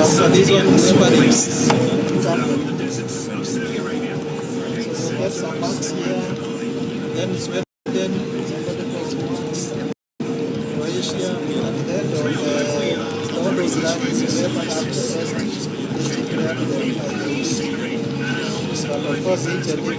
So this one reference. So we get some marks here. Then Sweden, somebody puts marks. Croatia, at the end of all those lines, whoever have the best grab them. But of course, each and every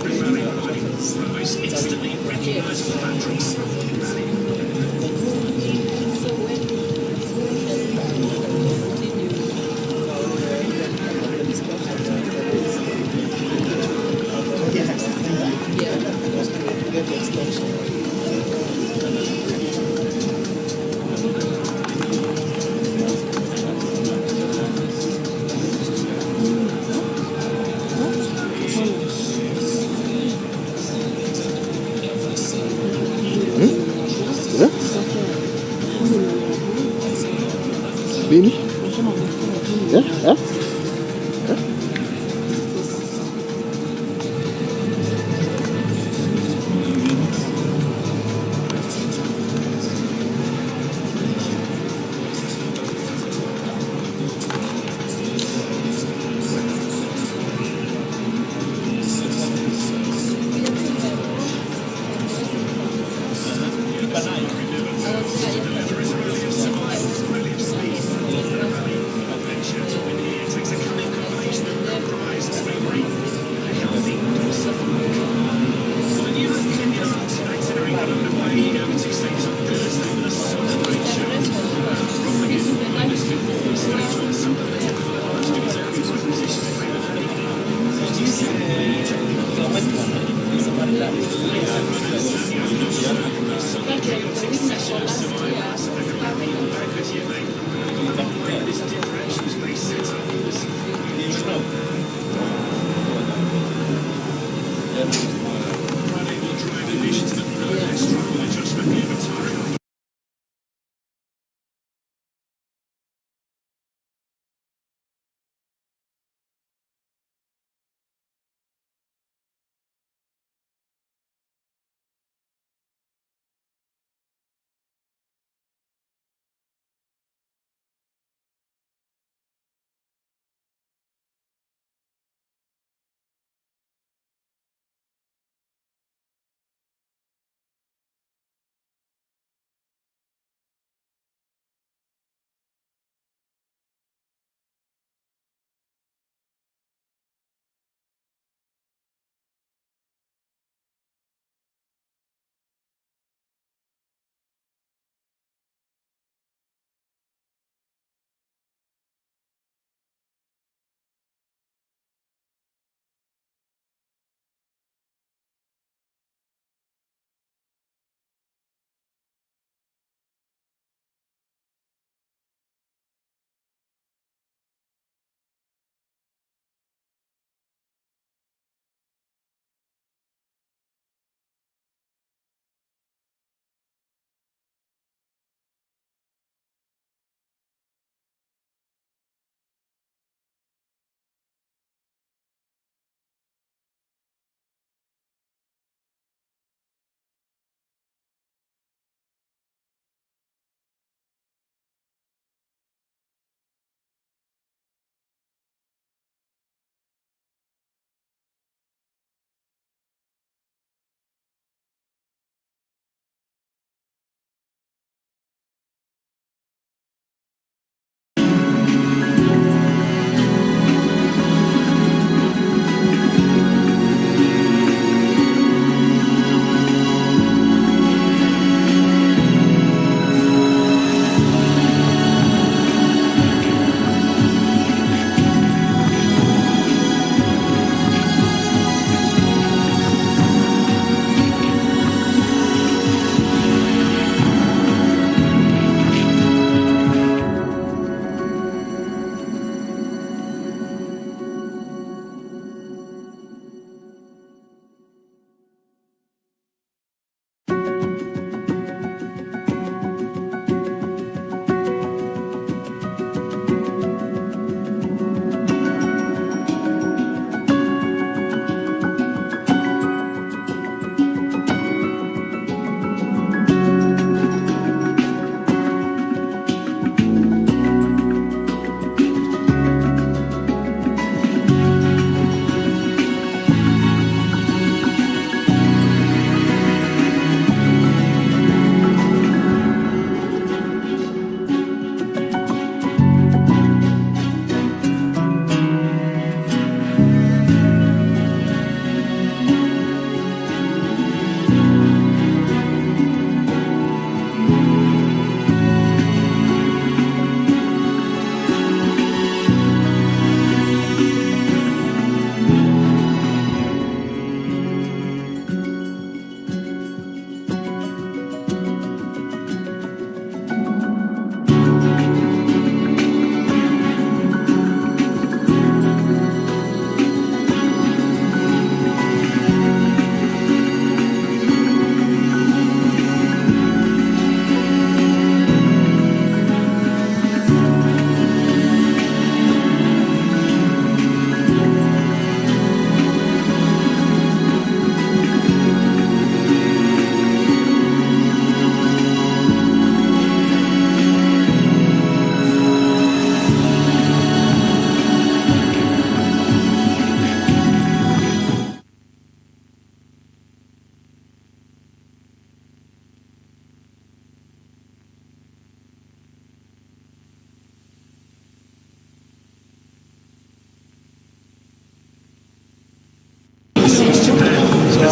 Bini? Ya? Ya?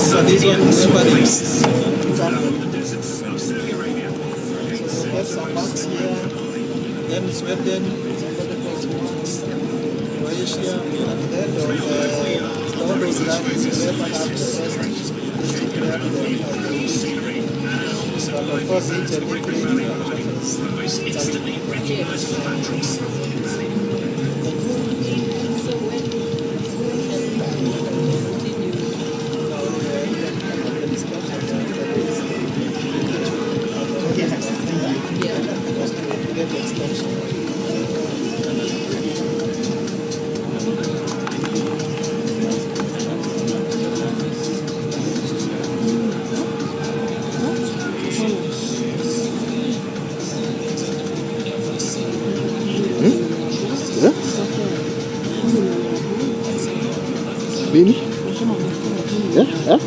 after this one, whoever is get some marks here. Then Sweden, somebody puts marks. Croatia, at the end of all those lines, whoever have the best declared but of course, each and every Lini? Ya? Ya?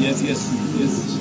Yes, yes, yes.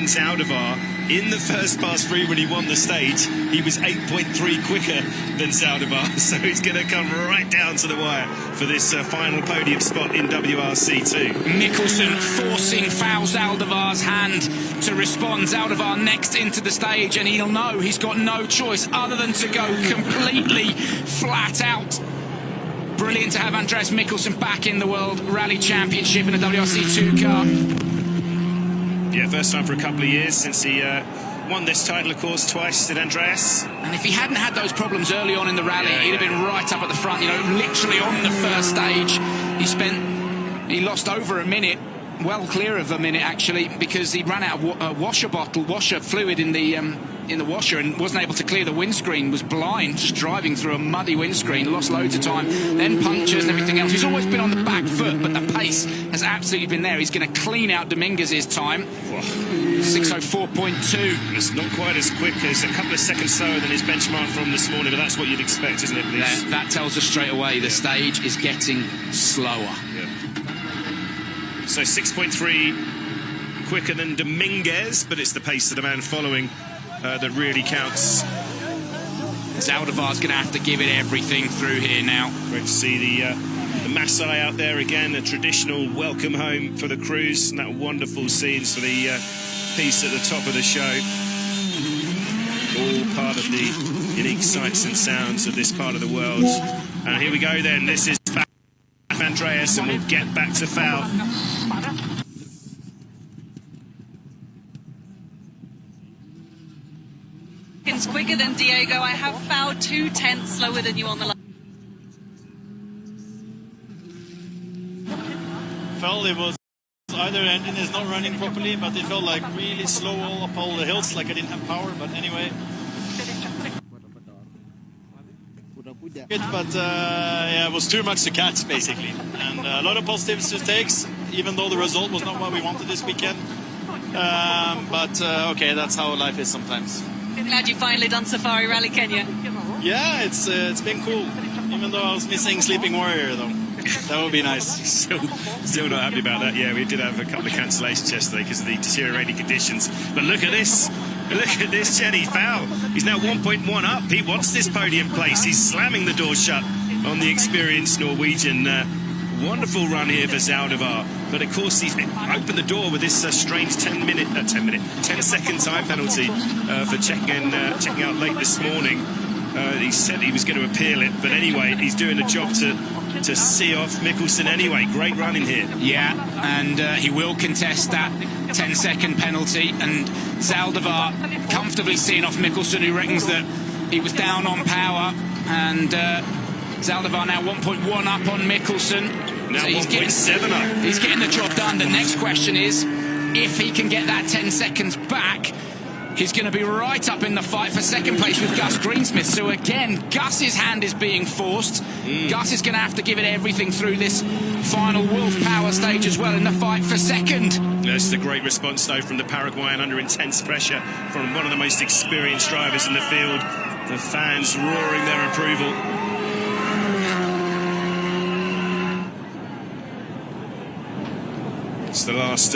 Saudivar in the first pass through when he won the stage. He was 8.3 quicker than Saudivar, so he's going to come right down to the wire for this final podium spot in WRC2. Mikkelsen forcing foul Zaldivar's hand to respond. Zaldivar next into the stage, and he'll know he's got no choice other than to go completely flat out. Brilliant to have Andreas Mikkelsen back in the World Rally Championship in a WRC2 car. Yeah, first time for a couple of years since he won this title, of course, twice, did Andreas. And if he hadn't had those problems early on in the rally, he'd have been right up at the front, you know, literally on the first stage. He lost over a minute, well clear of a minute actually, because he ran out of washer fluid in the in the washer and wasn't able to clear the windscreen, was blind, just driving through a muddy windscreen, lost loads of time, then punctures and everything else. He's always been on the back foot, but the pace has absolutely been there. He's going to clean out Dominguez's time. 6:04.2. It's not quite as quick, as a couple of seconds slower than his benchmark from this morning, but that's what you'd expect, isn't it, please? That tells us straight away the stage is getting slower. Yeah. So 6.3 quicker than Dominguez, but it's the pace of the man following that really counts. Zaldivar's going to have to give it everything through here now. Great to see the Maasai out there again, a traditional welcome home for the crews, and that wonderful scenes for the piece at the top of the show. All part of the unique sights and sounds of this part of the world. And here we go then, this is Andreas, and we'll get back to foul. Quicker than Diego. I have fouled 2/10 slower than you on the line. Felt it was either engine is not running properly, but it felt like really slow all up all the hills, like I didn't have power. But anyway, but yeah, it was too much to catch basically, and a lot of positives to takes, even though the result was not what we wanted this weekend. But okay, that's how life is sometimes. Glad you finally done Safari Rally Kenya. Yeah, it's been cool, even though I was missing Sleeping Warrior though. That would be nice. Still not happy about that. Yeah, we did have a couple of cancellations yesterday because of the deteriorating conditions. But look at this. Look at this, Jenny foul. He's now 1.1 up. He wants this podium place. He's slamming the door shut on the experienced Norwegian. Wonderful run here for Zaldivar. But of course, he's opened the door with this strange 10-second time penalty for checking out late this morning. He said he was going to appeal it, but anyway, he's doing a job to see off Mikkelsen anyway. Great run in here. Yeah, and he will contest that 10-second penalty, and Zaldivar comfortably seeing off Mikkelsen, who reckons that he was down on power, and Zaldivar now 1.1 up on Mikkelsen. Now so 1.7 up. He's getting the job done. The next question is, if he can get that 10 seconds back, he's going to be right up in the fight for second place with Gus Greensmith. So again, Gus's hand is being forced. Gus is going to have to give it everything through this final Wolf Power stage as well in the fight for second. That's a great response, though, from the Paraguayan under intense pressure from one of the most experienced drivers in the field. The fans roaring their approval. It's the last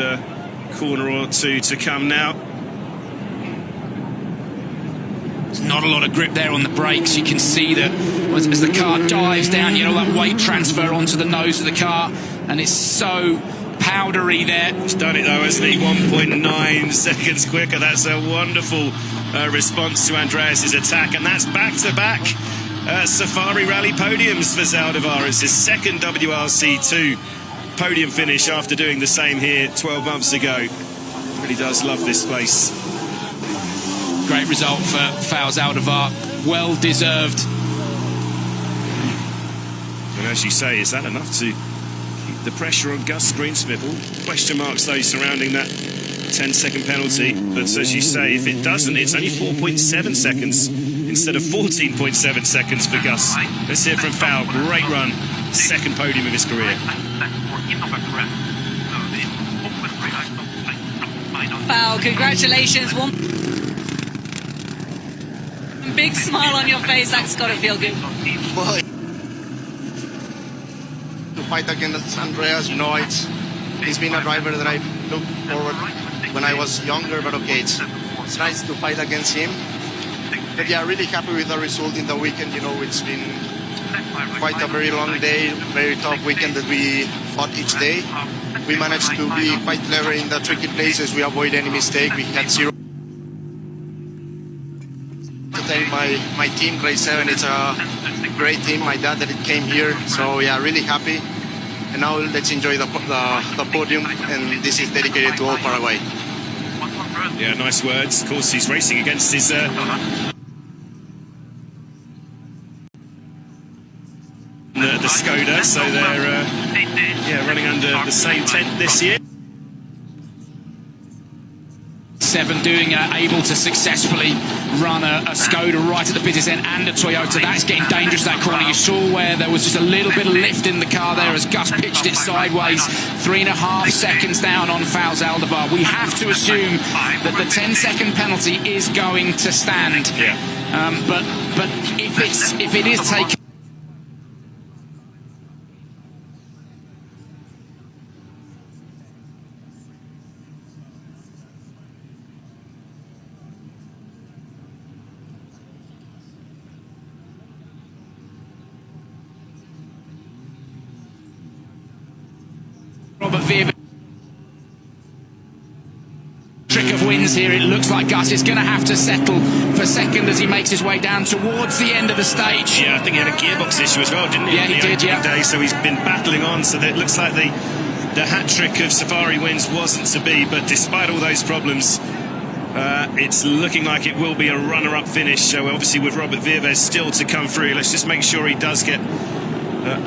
corner or two to come now. There's not a lot of grip there on the brakes. You can see that as the car dives down, you know, that weight transfer onto the nose of the car, and it's so powdery there. He's done it though, hasn't he? 1.9 seconds quicker. That's a wonderful response to Andreas's attack, and that's back-to-back Safari Rally podiums for Zaldivar. It's his second WRC2 podium finish after doing the same here 12 months ago. Really does love this place. Great result for Zaldivar, well deserved. And as you say, is that enough to keep the pressure on Gus Greensmith? All question marks though surrounding that 10-second penalty. But as you say, if it doesn't, it's only 4.7 seconds instead of 14.7 seconds for Gus. Let's hear from Fowl. Great run, second podium of his career. Fowl, congratulations. One big smile on your face. That's got to feel good. Well, to fight against Andreas, you know, he's been a driver that I looked forward when I was younger, but okay, it's nice to fight against him. But yeah, really happy with the result in the weekend. You know, it's been quite a very long day, very tough weekend that we fought each day. We managed to be quite clever in the tricky places. We avoid any mistake. We had zero. To thank my team, Race 7. It's a great team. My dad that it came here. So yeah, really happy. And now let's enjoy the podium. And this is dedicated to all Paraguay. Yeah, nice words. Of course, he's racing against his the Skoda, so they're running under the same tent this year. 1:47, able to successfully run a Skoda right at the business end and a Toyota. That's getting dangerous, that corner. You saw where there was just a little bit of lift in the car there as Gus pitched it sideways. 3.5 seconds down on Fouls Aldevar. We have to assume that the 10-second penalty is going to stand. Yeah. But if it is taken. Robert Vierwijk. Trick of wins here. It looks like Gus is going to have to settle for second as he makes his way down towards the end of the stage. Yeah, I think he had a gearbox issue as well, didn't he? Yeah, he did, yeah. Day, so he's been battling on, so that it looks like the hat-trick of Safari wins wasn't to be, but despite all those problems, it's looking like it will be a runner-up finish. So obviously with Robert Vierwijk still to come through, let's just make sure he does get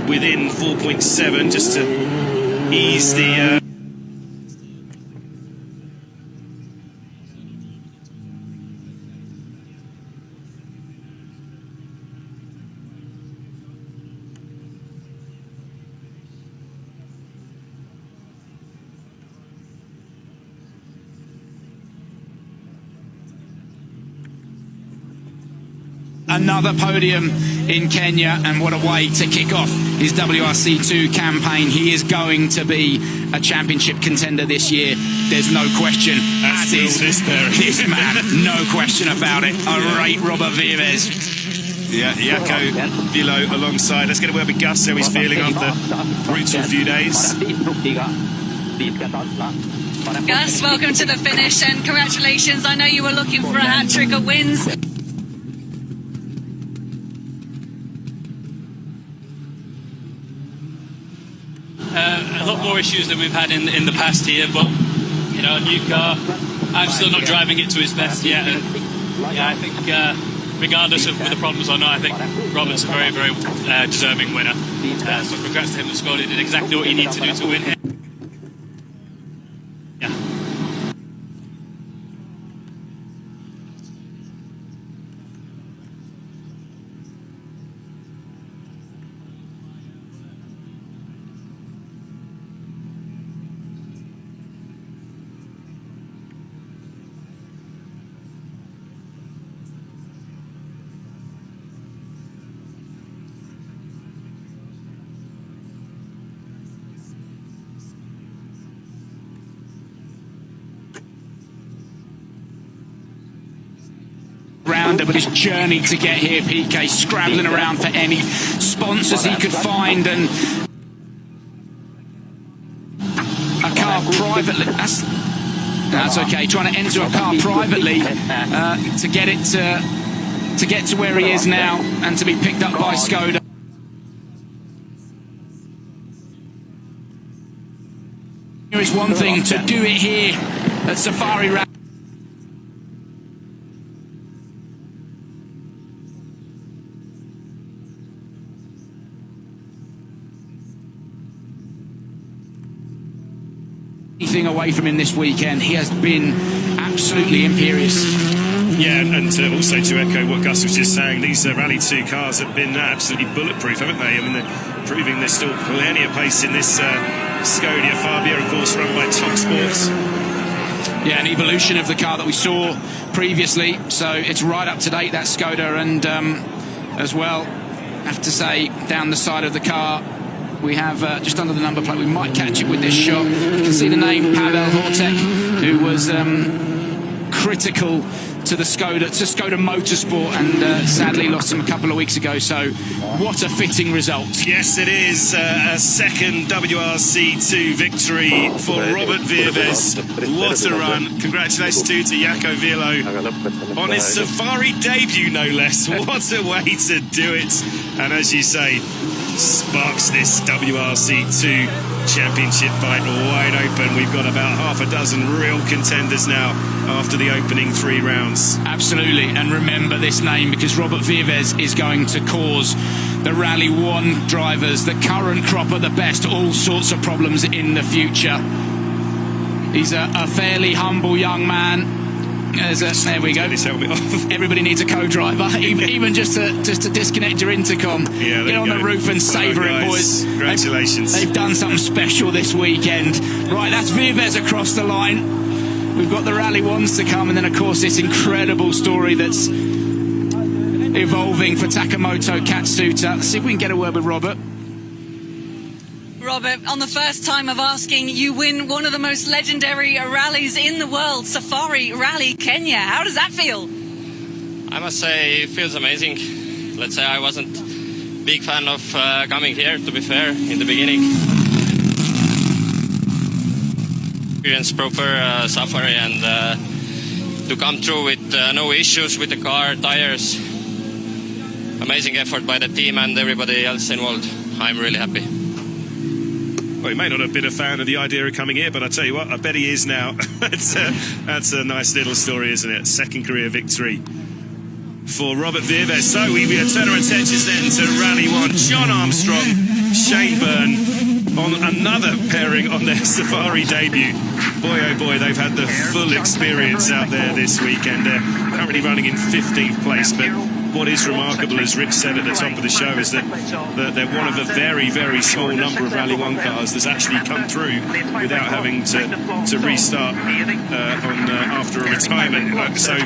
within 4.7 just to ease the... Another podium in Kenya, and what a way to kick off his WRC2 campaign. He is going to be a championship contender this year. There's no question. As is this man, no question about it. I rate Robert Vierwijk. Yeah, Jaco Vilo alongside. Let's get a word with Gus, how he's feeling after brutal few days. Gus, welcome to the finish and congratulations. I know you were looking for a hat-trick of wins. A lot more issues than we've had in the past here, but you know, a new car. I'm still not driving it to its best yet. And, yeah, I think regardless of the problems or not, I think Robert's a very, very deserving winner. So congrats to him and Skoda. He did exactly what he needed to do to win here. Yeah. But his journey to get here, PK scrabbling around for any sponsors he could find, and a car privately. That's okay. Trying to enter a car privately to get it to get to where he is now and to be picked up by Skoda. Here is one thing, to do it here at Safari Rally. Anything away from him this weekend, he has been absolutely imperious. Yeah, and also to echo what Gus was just saying, these Rally 2 cars have been absolutely bulletproof, haven't they? I mean, they're proving there's still plenty of pace in this Skoda Fabia, of course, run by Top Sports. Yeah, an evolution of the car that we saw previously, so it's right up to date, that Skoda, and as well, I have to say, down the side of the car, we have just under the number plate. We might catch it with this shot. You can see the name Pavel Hortek, who was critical to the Skoda Motorsport, and sadly lost him a couple of weeks ago. So, what a fitting result! Yes, it is a second WRC2 victory for Robert Vierwijk. What a run! Congratulations to Jaco Vilo on his Safari debut, no less. What a way to do it! And as you say, sparks this WRC2 championship fight wide open. We've got about half a dozen real contenders now after the opening 3 rounds. Absolutely, and remember this name, because Robert Vierwijk is going to cause the Rally 1 drivers, the current crop of the best, all sorts of problems in the future. He's a fairly humble young man. There we go. His helmet off. Everybody needs a co-driver, even just to disconnect your intercom. Yeah, get on the roof and savour it, boys. Congratulations. They've done something special this weekend. Right, that's Vives across the line. We've got the Rally Ones to come, and then, of course, this incredible story that's evolving for Takamoto Katsuta. Let's see if we can get a word with Robert. Robert, on the first time of asking, you win one of the most legendary rallies in the world, Safari Rally Kenya. How does that feel? I must say it feels amazing. Let's say I wasn't a big fan of coming here, to be fair, in the beginning. Experience proper safari and to come through with no issues with the car, tires. Amazing effort by the team and everybody else involved. I'm really happy. Well, he may not have been a fan of the idea of coming here, but I tell you what, I bet he is now. That's a nice little story, isn't it? Second career victory for Robert Vives. So we turn our attentions then to Rally 1. John Armstrong, Shane Byrne on another pairing on their Safari debut. Boy, oh boy, they've had the full experience out there this weekend. They're currently running in 15th place, but what is remarkable, as Rich said at the top of the show, is that they're one of a very, very small number of Rally 1 cars that's actually come through without having to restart after a retirement. So,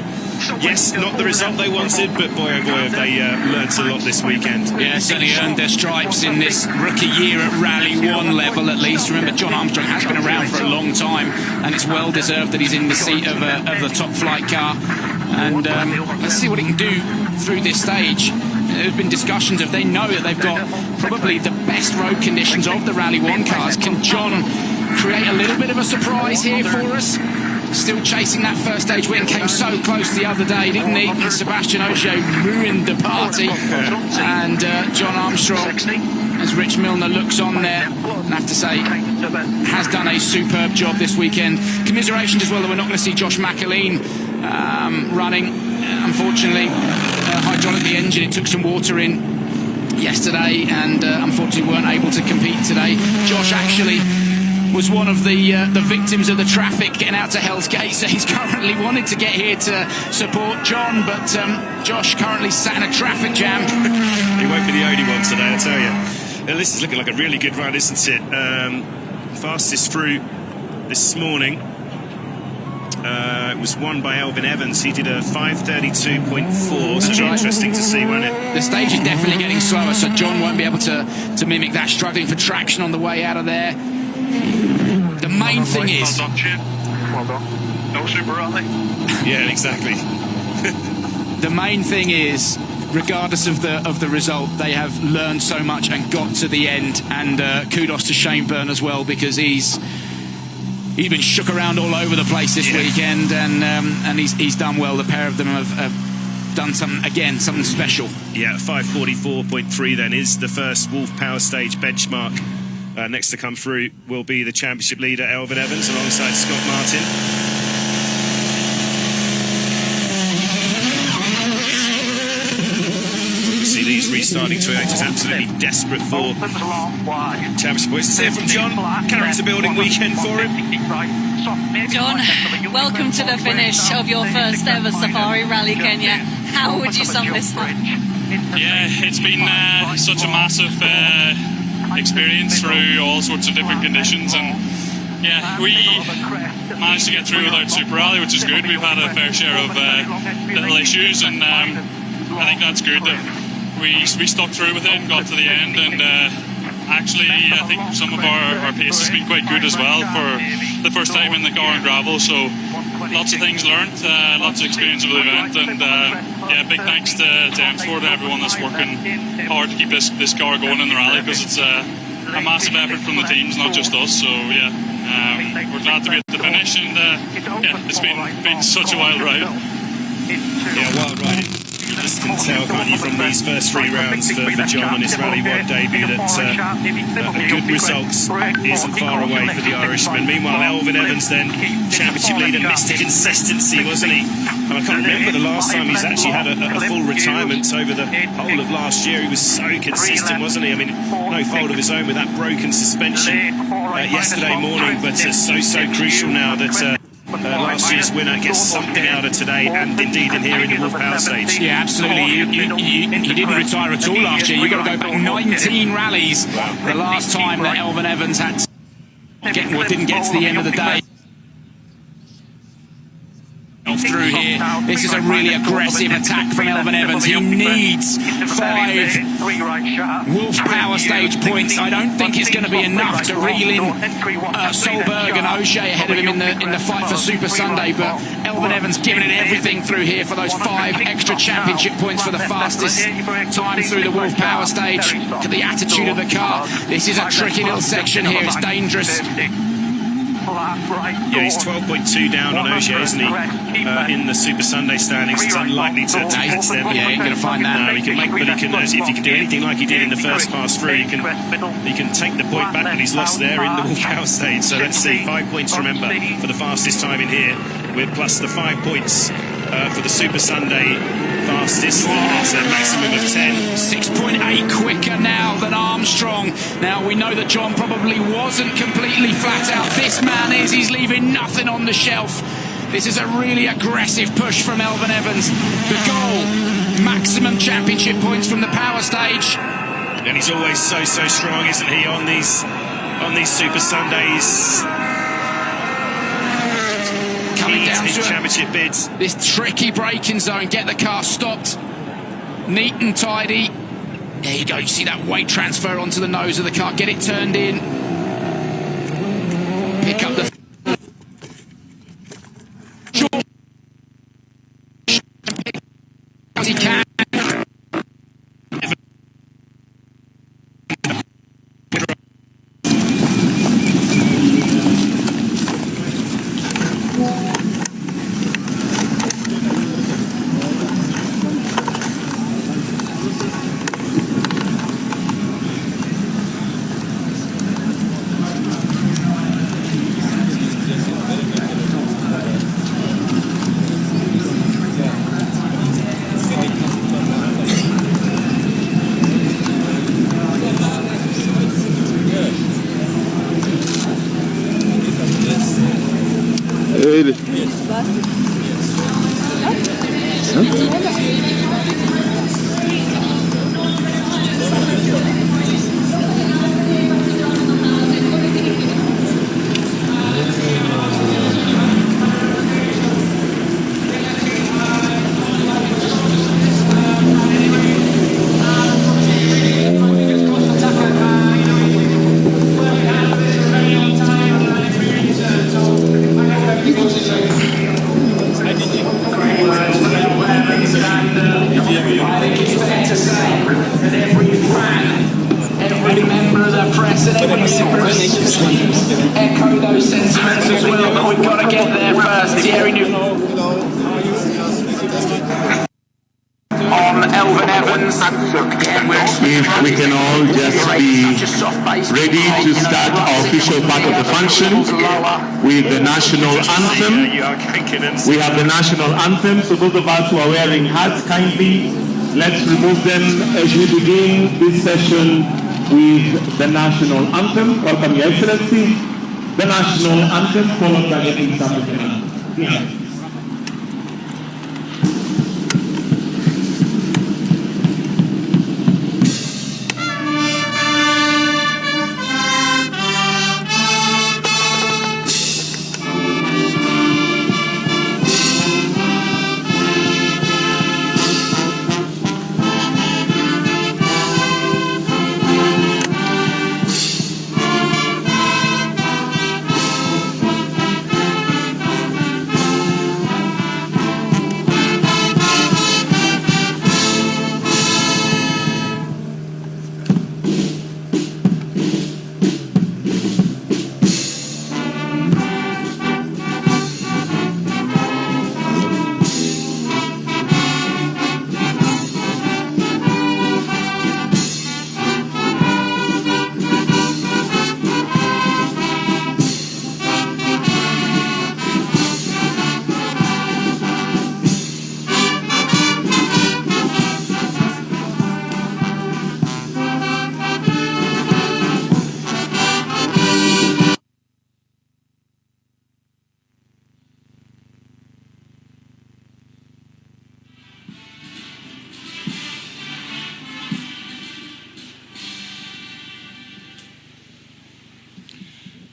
yes, not the result they wanted, but boy, oh boy, have they learnt a lot this weekend. Yeah, certainly earned their stripes in this rookie year at Rally 1 level, at least. Remember, John Armstrong has been around for a long time, and it's well deserved that he's in the seat of the top flight car. And let's see what he can do through this stage. There's been discussions if they know that they've got probably the best road conditions of the Rally 1 cars. Can John create a little bit of a surprise here for us? Still chasing that first stage win, came so close the other day, didn't he? Sebastian Ogier ruined the party. And John Armstrong, as Rich Milner looks on there, I have to say, has done a superb job this weekend. Commiserations as well that we're not going to see Josh McAleen running. Unfortunately, hydraulic the engine, it took some water in yesterday, and unfortunately weren't able to compete today. Josh actually was one of the victims of the traffic getting out to Hell's Gate, so he's currently wanted to get here to support John, but Josh currently sat in a traffic jam. He won't be the only one today, I tell you. Now, this is looking like a really good run, isn't it? Fastest through this morning. It was won by Elvin Evans. He did a 5:32.4, so it'll be interesting to see, won't it? The stage is definitely getting slower, so John won't be able to mimic that, struggling for traction on the way out of there. The main thing is... Well done. No super rally. Yeah, exactly. The main thing is, regardless of the result, they have learned so much and got to the end, and kudos to Shane Byrne as well, because he's been shook around all over the place this weekend, and he's done well. The pair of them have done something special. Yeah, 5:44.3 then is the first Wolf Power Stage benchmark. Next to come through will be the championship leader Elvin Evans alongside Scott Martin. See these restarting Toyotas absolutely desperate for championship points. Let's hear from John. Character building weekend for him. John, welcome to the finish of your first ever Safari Rally Kenya. How would you sum this up? Yeah, it's been such a massive experience through all sorts of different conditions, and yeah, we managed to get through without Super Rally, which is good. We've had a fair share of little issues, and I think that's good that we stuck through with it and got to the end, and actually I think some of our pace has been quite good as well for the first time in the car and gravel, so lots of things learned, lots of experience of the event, and yeah, big thanks to M-Sport and everyone that's working hard to keep this car going in the rally, because it's a massive effort from the teams, not just us. So yeah, we're glad to be at the finish, and yeah, it's been such a wild ride. Yeah, wild ride. You just can tell, can't you, from these first 3 rounds for John on his Rally 1 debut, that good results isn't far away for the Irishman. Meanwhile, Elvin Evans then, championship leader, Mr. Consistency, wasn't he? And I can't remember the last time he's actually had a full retirement over the whole of last year. He was so consistent, wasn't he? I mean, no fault of his own with that broken suspension yesterday morning, but so crucial now that last year's winner gets something out of today, and indeed in here in the Wolf Power stage. Yeah, absolutely. He didn't retire at all last year. You've got to go back 19 rallies. The last time that Elfyn Evans had didn't get to the end of the day. Through here, this is a really aggressive attack from Elfyn Evans. He needs 5 Wolf Power Stage points. I don't think it's going to be enough to reel in Solberg and O'Shea ahead of him in the fight for Super Sunday, but Elfyn Evans giving it everything through here for those 5 extra championship points for the fastest time through the Wolf Power Stage. Look at the attitude of the car. This is a tricky little section here. It's dangerous. Yeah, he's 12.2 down on O'Shea, isn't he? In the Super Sunday standings, it's unlikely to hit them. Yeah, ain't going to find that. No, he can make, but he can. If he can do anything like he did in the first pass through, he can take the point back that he's lost there in the Wolf Power stage. So let's see, 5 points, remember, for the fastest time in here, with plus the 5 points for the Super Sunday fastest. It's a maximum of 10. 6.8 quicker now than Armstrong. Now we know that John probably wasn't completely flat out. This man is. He's leaving nothing on the shelf. This is a really aggressive push from Elfyn Evans. The goal, maximum championship points from the power stage. And he's always so strong, isn't he, on these Super Sundays? Coming down his to championship bids. This tricky braking zone. Get the car stopped, neat and tidy. There you go. You see that weight transfer onto the nose of the car. Get it turned in. Pick up the. As he can. Echo those sentiments as well, but we've got to get there first. Thierry on Elfyn Evans. If we can all just be ready to start our official part of the function with the national anthem. We have the national anthem, so those of us who are wearing hats, kindly let's remove them as we begin this session with the national anthem. Welcome, Your Excellency. The national anthem followed by the East African anthem. Yeah.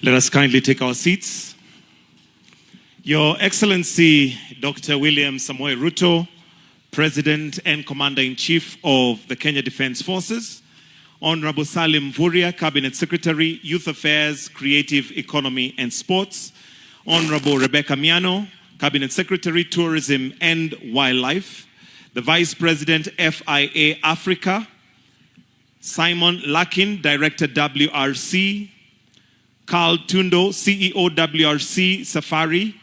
Let us kindly take our seats. Your Excellency, Dr. William Samoei Ruto, President and Commander-in-Chief of the Kenya Defence Forces, Honorable Salim Mvurya, Cabinet Secretary, Youth Affairs, Creative Economy and Sports, Honorable Rebecca Miano, Cabinet Secretary, Tourism and Wildlife, the Vice President, FIA Africa, Simon Lakin, Director, WRC, Carl Tundo, CEO, WRC Safari,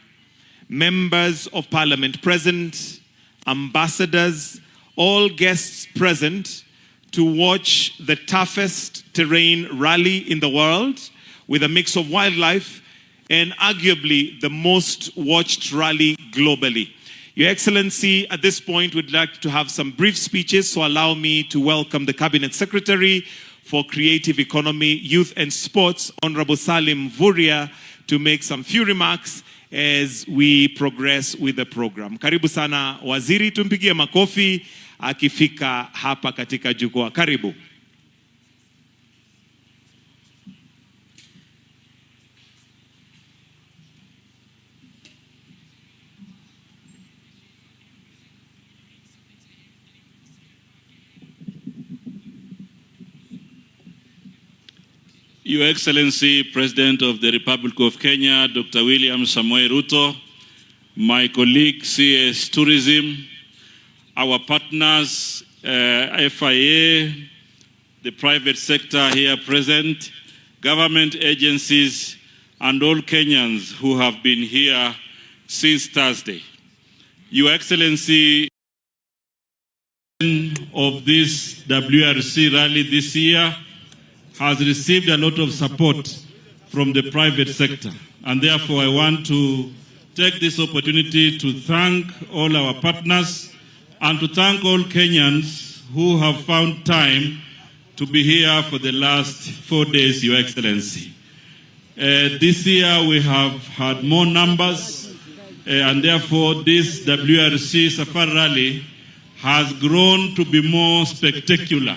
members of Parliament present, ambassadors, all guests present to watch the toughest terrain rally in the world with a mix of wildlife and arguably the most watched rally globally. Your Excellency, at this point, would like to have some brief speeches, so allow me to welcome the Cabinet Secretary for Creative Economy, Youth and Sports, Honorable Salim Mvurya, to make some few remarks as we progress with the program. Karibu sana waziri, tumpigie makofi akifika hapa katika jukwaa. Karibu. Your Excellency, President of the Republic of Kenya, Dr. William Samoei Ruto, my colleague, CS Tourism, our partners, FIA, the private sector here present, government agencies, and all Kenyans who have been here since Thursday. Your Excellency, of this WRC rally this year has received a lot of support from the private sector. And therefore, I want to take this opportunity to thank all our partners and to thank all Kenyans who have found time to be here for the last 4 days, Your Excellency. This year, we have had more numbers, and therefore, this WRC Safari Rally has grown to be more spectacular.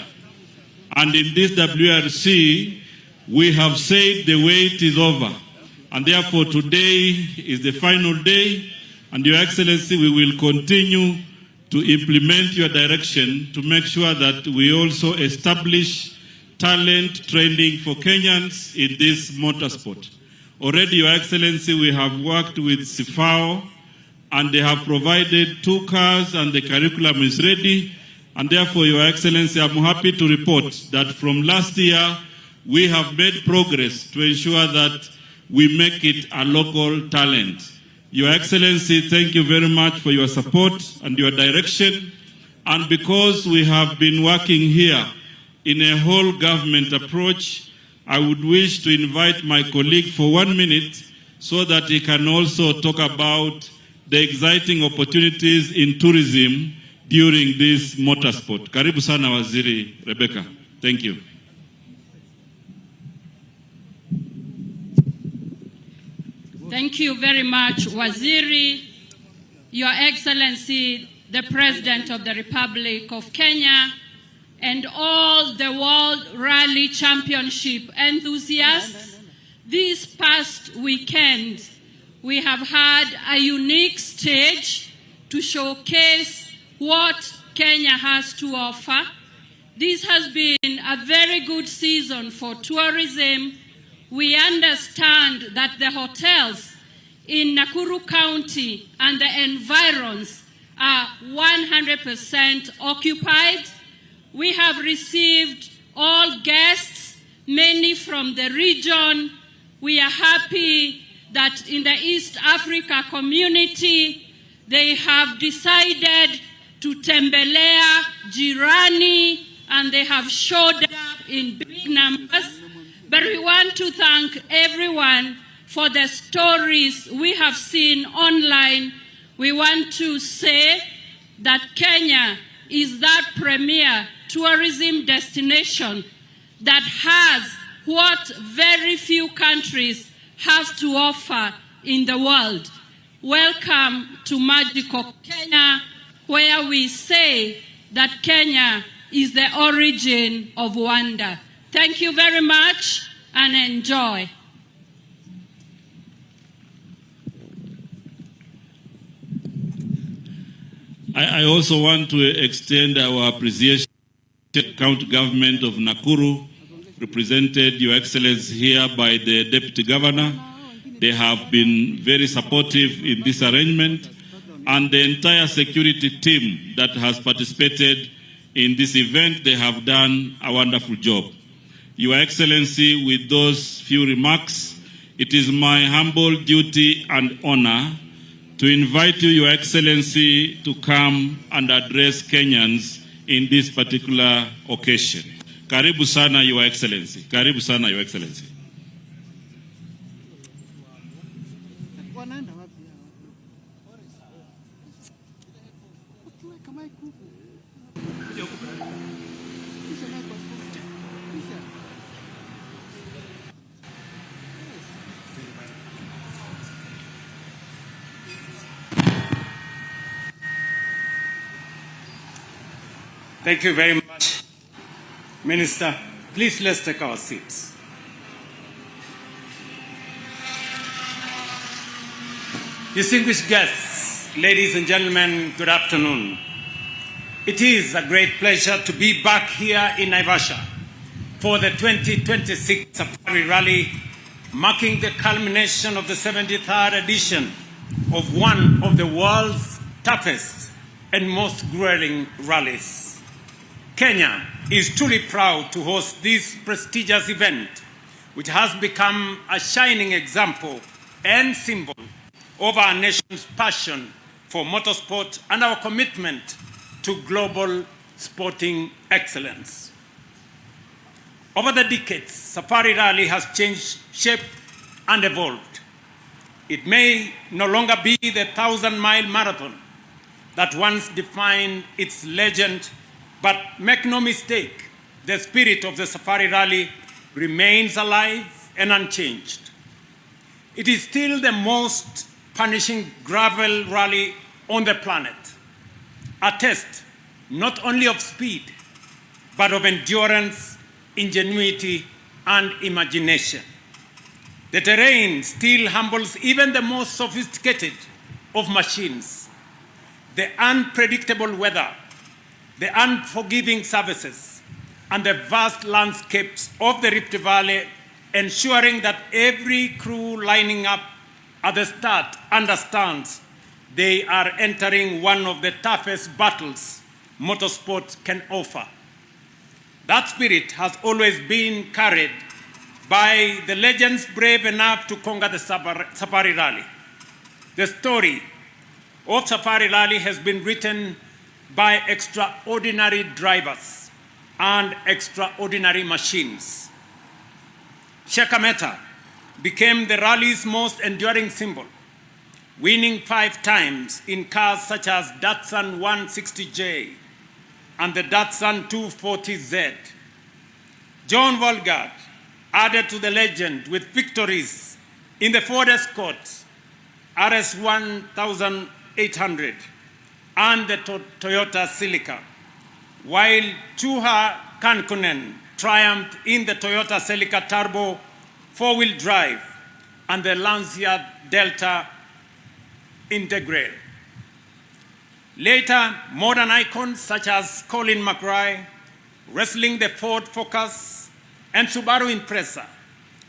And in this WRC, we have said the wait is over. And therefore, today is the final day. And Your Excellency, we will continue to implement your direction to make sure that we also establish talent training for Kenyans in this motorsport. Already, Your Excellency, we have worked with CIFAO, and they have provided 2 cars, and the curriculum is ready. And therefore, Your Excellency, I'm happy to report that from last year, we have made progress to ensure that we make it a local talent. Your Excellency, thank you very much for your support and your direction. And because we have been working here in a whole government approach, I would wish to invite my colleague for 1 minute so that he can also talk about the exciting opportunities in tourism during this motorsport. Karibu sana Waziri Rebecca. Thank you. Thank you very much, Waziri, Your Excellency, the President of the Republic of Kenya, and all the World Rally Championship enthusiasts. This past weekend, we have had a unique stage to showcase what Kenya has to offer. This has been a very good season for tourism. We understand that the hotels in Nakuru County and the environs are 100% occupied. We have received all guests, many from the region. We are happy that in the East Africa community, they have decided to tembelea jirani, and they have showed up in big numbers. But we want to thank everyone for the stories we have seen online. We want to say that Kenya is that premier tourism destination that has what very few countries have to offer in the world. Welcome to magical Kenya, where we say that Kenya is the origin of wonder. Thank you very much and enjoy. I also want to extend our appreciation to the county government of Nakuru, represented Your Excellency here by the Deputy Governor. They have been very supportive in this arrangement, and the entire security team that has participated in this event, they have done a wonderful job. Your Excellency, with those few remarks, it is my humble duty and honor to invite you, Your Excellency, to come and address Kenyans in this particular occasion. Karibu sana, Your Excellency. Karibu sana, Your Excellency. Thank you very much, Minister. Please, let's take our seats. Distinguished guests, ladies and gentlemen, good afternoon. It is a great pleasure to be back here in Naivasha for the 2026 Safari Rally, marking the culmination of the 73rd edition of one of the world's toughest and most grueling rallies. Kenya is truly proud to host this prestigious event, which has become a shining example and symbol of our nation's passion for motorsport and our commitment to global sporting excellence. Over the decades, Safari Rally has changed shape and evolved. It may no longer be the 1,000-mile marathon that once defined its legend, but make no mistake, the spirit of the Safari Rally remains alive and unchanged. It is still the most punishing gravel rally on the planet, a test not only of speed, but of endurance, ingenuity, and imagination. The terrain still humbles even the most sophisticated of machines. The unpredictable weather, the unforgiving surfaces, and the vast landscapes of the Rift Valley, ensuring that every crew lining up at the start understands they are entering one of the toughest battles motorsport can offer. That spirit has always been carried by the legends brave enough to conquer the Safari Rally. The story of Safari Rally has been written by extraordinary drivers and extraordinary machines. Shekameta became the rally's most enduring symbol, winning 5 times in cars such as Datsun 160J and the Datsun 240Z. John Volgard added to the legend with victories in the Ford Escort, RS 1800, and the Toyota Celica, while Juha Kankkunen triumphed in the Toyota Celica Turbo 4-wheel drive and the Lancia Delta Integral. Later, modern icons such as Colin McRae, wrestling the Ford Focus and Subaru Impreza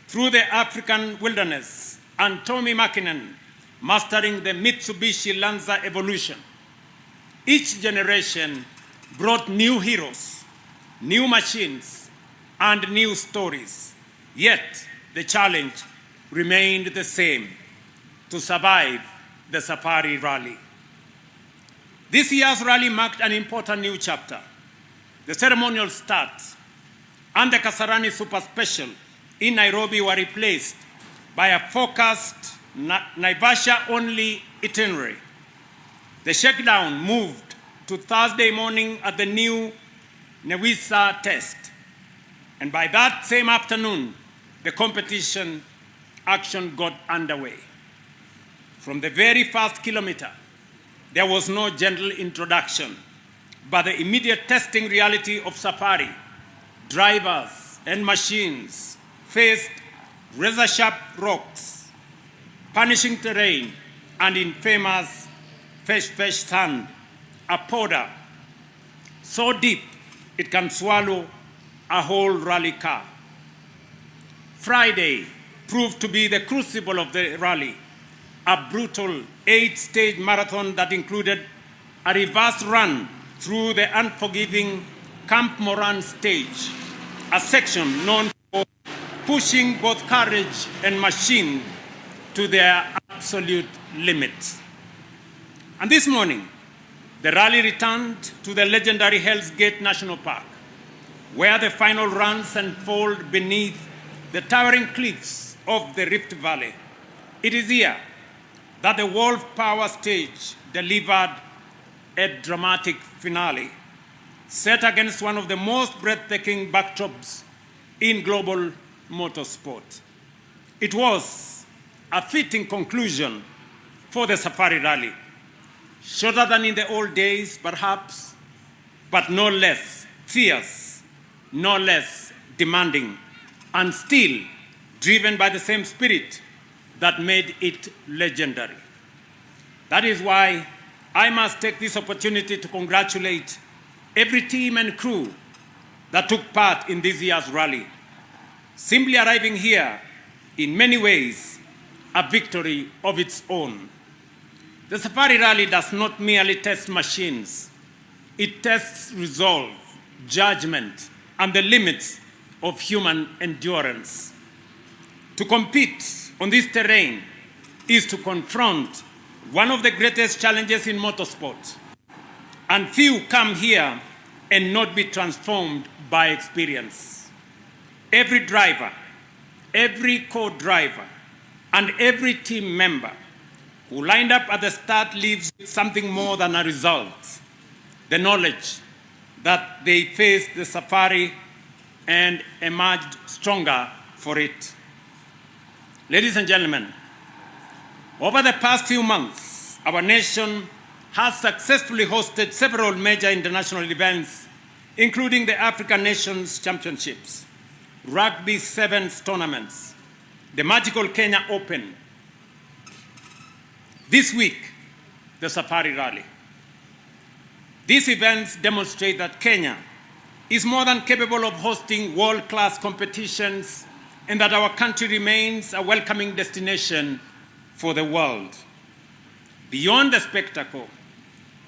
through the African wilderness, and Tommy Mäkinen mastering the Mitsubishi Lancer Evolution. Each generation brought new heroes, new machines, and new stories. Yet, the challenge remained the same: to survive the Safari Rally. This year's rally marked an important new chapter. The ceremonial start and the Kasarani Super Special in Nairobi were replaced by a focused Naivasha-only itinerary. The shakedown moved to Thursday morning at the new Newisa test. And by that same afternoon, the competition action got underway. From the very first kilometer, there was no gentle introduction, but the immediate testing reality of Safari. Drivers and machines faced razor-sharp rocks, punishing terrain, and infamous fresh sand. a powder so deep it can swallow a whole rally car. Friday proved to be the crucible of the rally, a brutal 8-stage marathon that included a reverse run through the unforgiving Camp Moran stage, a section known for pushing both courage and machine to their absolute limits. And this morning, the rally returned to the legendary Hell's Gate National Park, where the final runs unfold beneath the towering cliffs of the Rift Valley. It is here that the Wolf Power stage delivered a dramatic finale, set against one of the most breathtaking backdrops in global motorsport. It was a fitting conclusion for the Safari Rally, shorter than in the old days, perhaps, but no less fierce, no less demanding, and still driven by the same spirit that made it legendary. That is why I must take this opportunity to congratulate every team and crew that took part in this year's rally. Simply arriving here, in many ways, a victory of its own. The Safari Rally does not merely test machines. It tests resolve, judgment, and the limits of human endurance. To compete on this terrain is to confront one of the greatest challenges in motorsport. And few come here and not be transformed by experience. Every driver, every co-driver, and every team member who lined up at the start leaves with something more than a result, the knowledge that they faced the safari and emerged stronger for it. Ladies and gentlemen, over the past few months, our nation has successfully hosted several major international events, including the African Nations Championships, Rugby Sevens tournaments, the magical Kenya Open. This week, the Safari Rally. These events demonstrate that Kenya is more than capable of hosting world-class competitions and that our country remains a welcoming destination for the world. Beyond the spectacle,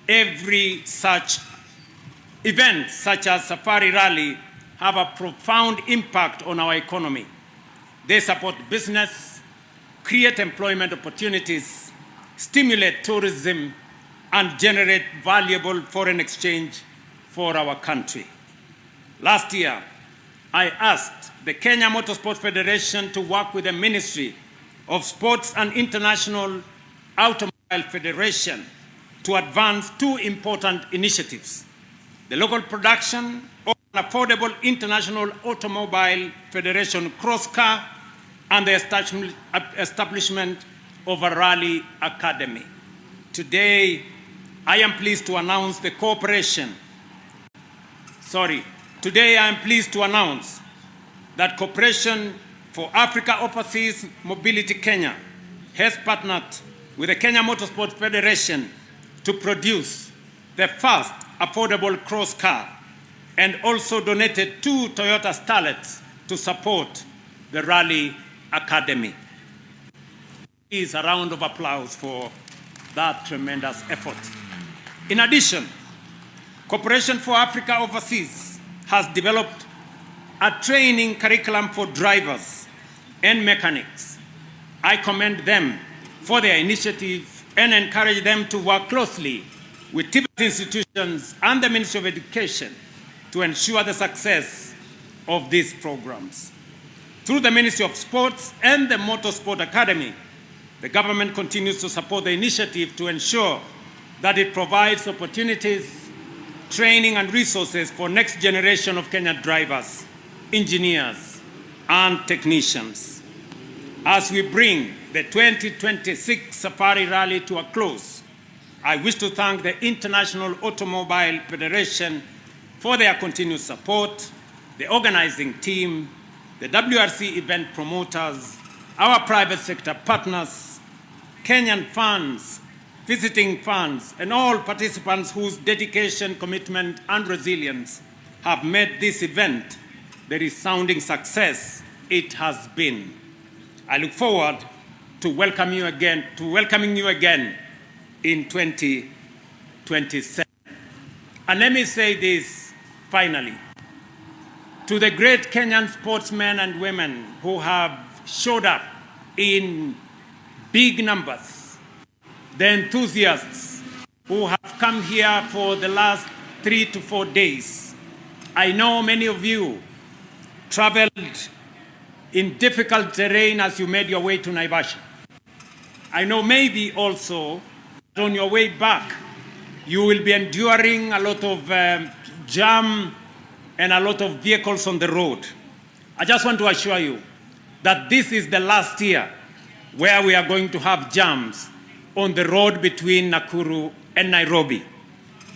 every such event, such as Safari Rally, have a profound impact on our economy. They support business, create employment opportunities, stimulate tourism, and generate valuable foreign exchange for our country. Last year, I asked the Kenya Motorsport Federation to work with the Ministry of Sports and International Automobile Federation to advance two important initiatives: the local production of an affordable International Automobile Federation cross car and the establishment of a rally academy. Today, I am pleased to announce that Cooperation for Africa Overseas Mobility Kenya has partnered with the Kenya Motorsport Federation to produce the first affordable cross car and also donated 2 Toyota Starlets to support the Rally Academy. Please, a round of applause for that tremendous effort. In addition, Cooperation for Africa Overseas has developed a training curriculum for drivers and mechanics. I commend them for their initiative and encourage them to work closely with Tibet institutions and the Ministry of Education to ensure the success of these programs. Through the Ministry of Sports and the Motorsport Academy, the government continues to support the initiative to ensure that it provides opportunities, training, and resources for next generation of Kenyan drivers, engineers, and technicians. As we bring the 2026 Safari Rally to a close, I wish to thank the International Automobile Federation for their continued support, the organizing team, the WRC event promoters, our private sector partners, Kenyan fans, visiting fans, and all participants whose dedication, commitment, and resilience have made this event the resounding success it has been. I look forward to welcoming you again in 2027. And let me say this finally. To the great Kenyan sportsmen and women who have showed up in big numbers, the enthusiasts who have come here for the last 3 to 4 days. I know many of you traveled in difficult terrain as you made your way to Naivasha. I know maybe also on your way back, you will be enduring a lot of jam and a lot of vehicles on the road. I just want to assure you that this is the last year where we are going to have jams on the road between Nakuru and Nairobi.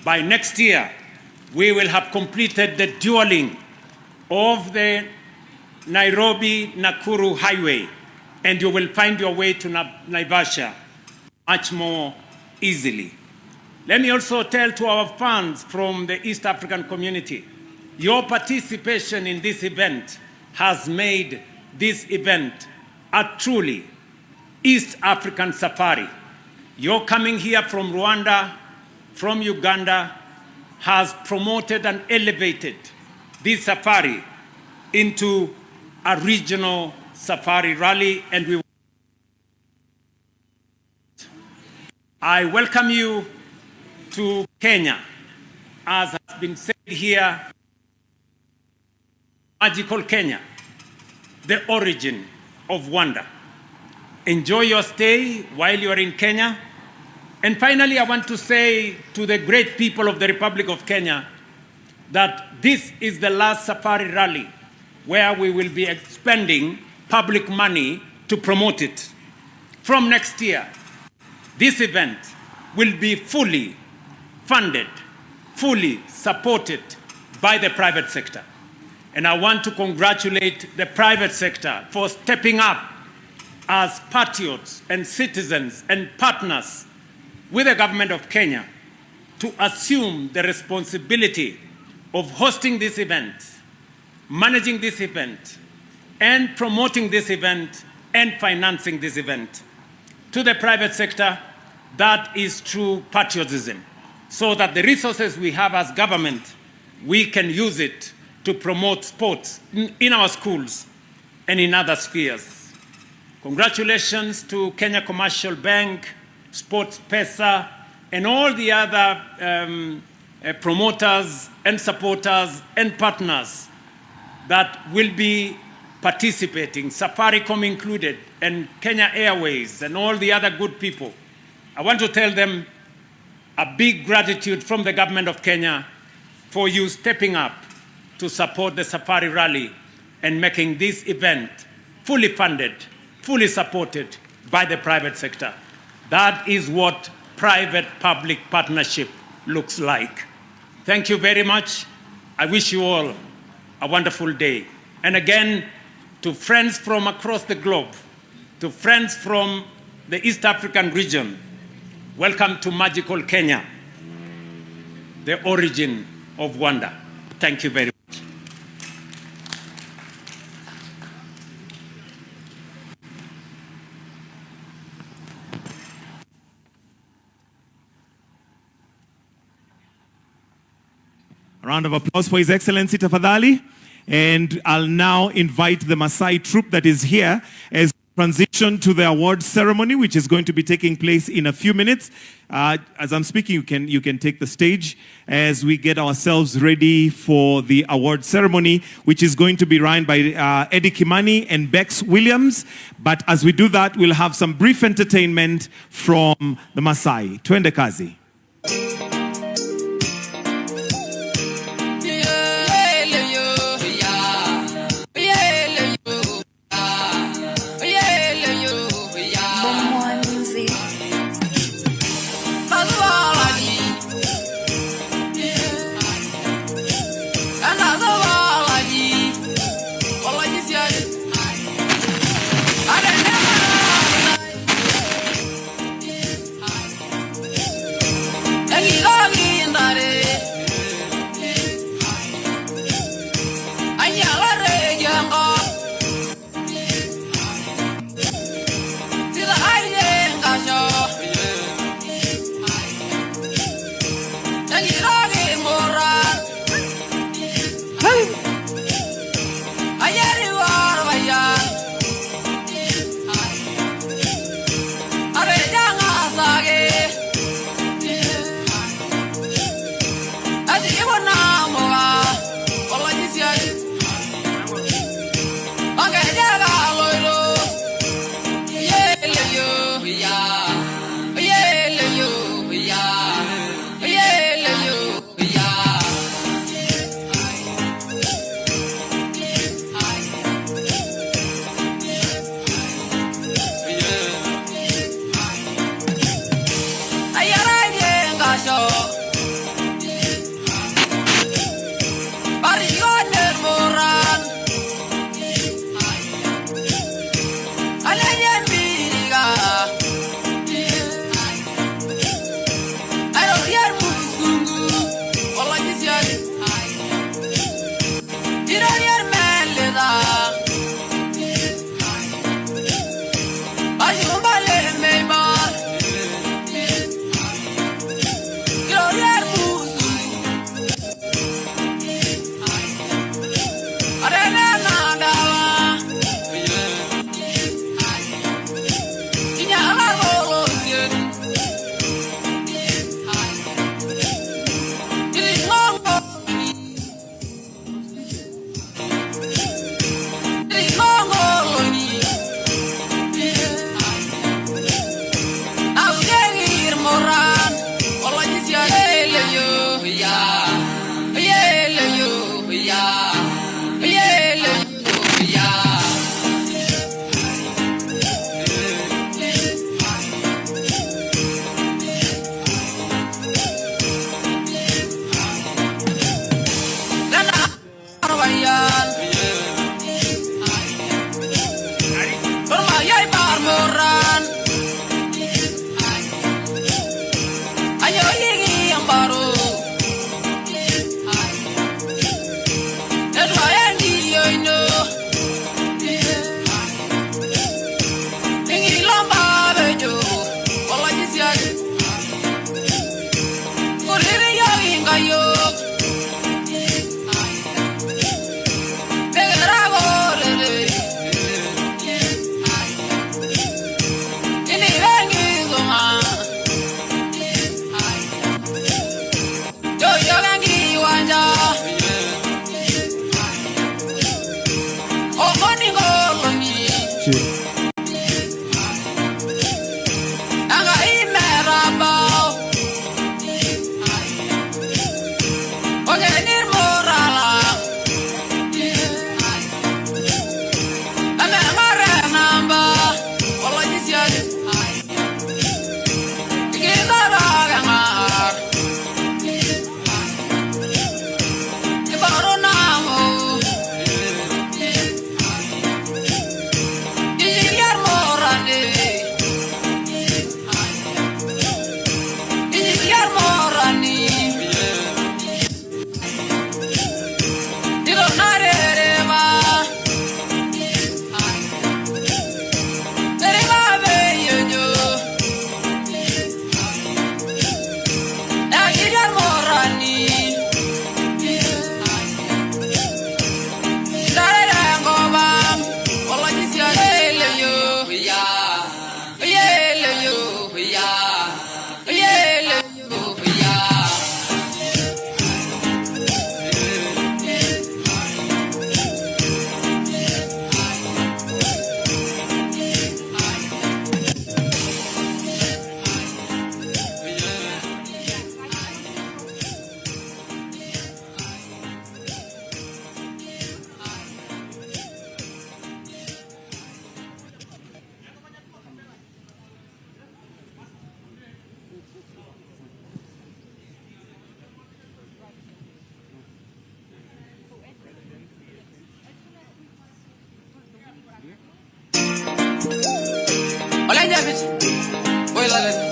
By next year, we will have completed the dualling of the Nairobi-Nakuru highway, and you will find your way to Naivasha much more easily. Let me also tell to our fans from the East African community, your participation in this event has made this event a truly East African safari. Your coming here from Rwanda, from Uganda, has promoted and elevated this safari into a regional safari rally, and I welcome you to Kenya. As has been said here, magical Kenya, the origin of wonder. Enjoy your stay while you are in Kenya. And finally, I want to say to the great people of the Republic of Kenya that this is the last safari rally where we will be expending public money to promote it. From next year, this event will be fully funded, fully supported by the private sector. And I want to congratulate the private sector for stepping up as patriots and citizens and partners with the government of Kenya to assume the responsibility of hosting this event, managing this event, and promoting this event and financing this event. To the private sector, that is true patriotism, so that the resources we have as government, we can use it to promote sports in our schools and in other spheres. Congratulations to Kenya Commercial Bank, Sports Pesa, and all the other promoters and supporters and partners that will be participating, Safaricom included, and Kenya Airways, and all the other good people. I want to tell them a big gratitude from the government of Kenya for you stepping up to support the Safari Rally and making this event fully funded, fully supported by the private sector. That is what private-public partnership looks like. Thank you very much. I wish you all a wonderful day. And again, to friends from across the globe, to friends from the East African region, welcome to magical Kenya, the origin of wonder. Thank you very much. A round of applause for His Excellency Tafadhali. And I'll now invite the Maasai troupe that is here as we transition to the award ceremony, which is going to be taking place in a few minutes. As I'm speaking, you can take the stage as we get ourselves ready for the award ceremony, which is going to be run by Eddie Kimani and Bex Williams. But as we do that, we'll have some brief entertainment from the Maasai. Twende kazi.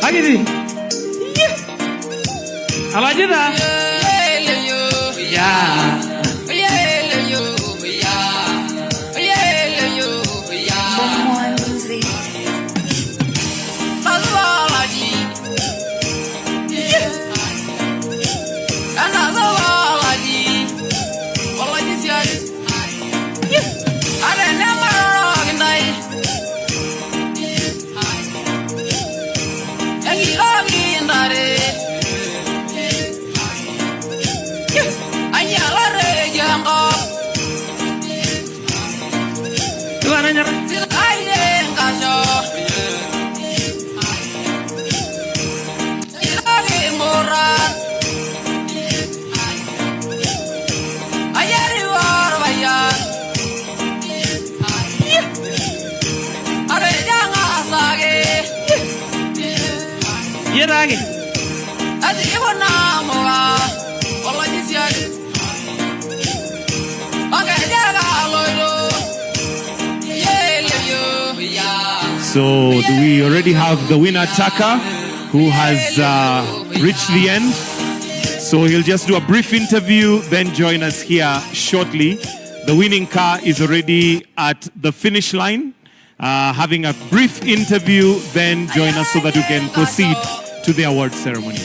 Hagidi. Alajida. Yeah. Lagi. So we already have the winner, Taka, who has reached the end. So he'll just do a brief interview, then join us here shortly. The winning car is already at the finish line, having a brief interview, then join us so that we can proceed to the award ceremony.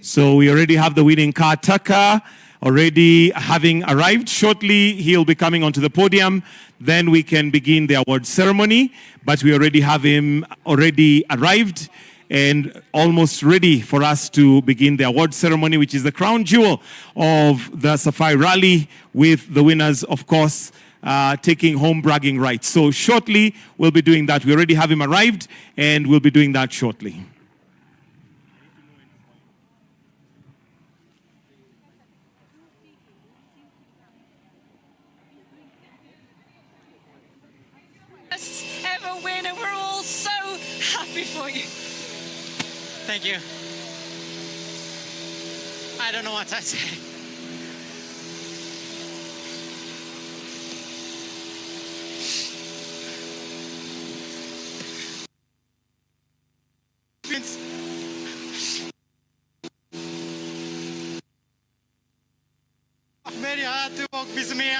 So we already have the winning car, Taka, already having arrived. Shortly, he'll be coming onto the podium. Then we can begin the award ceremony. But we already have him already arrived and almost ready for us to begin the award ceremony, which is the crown jewel of the Safari Rally, with the winners, of course, taking home bragging rights. So shortly, we'll be doing that. We already have him arrived, and we'll be doing that shortly. Ever win, and we're all so happy for you. Thank you. I don't know what to say. Very hard to work with me.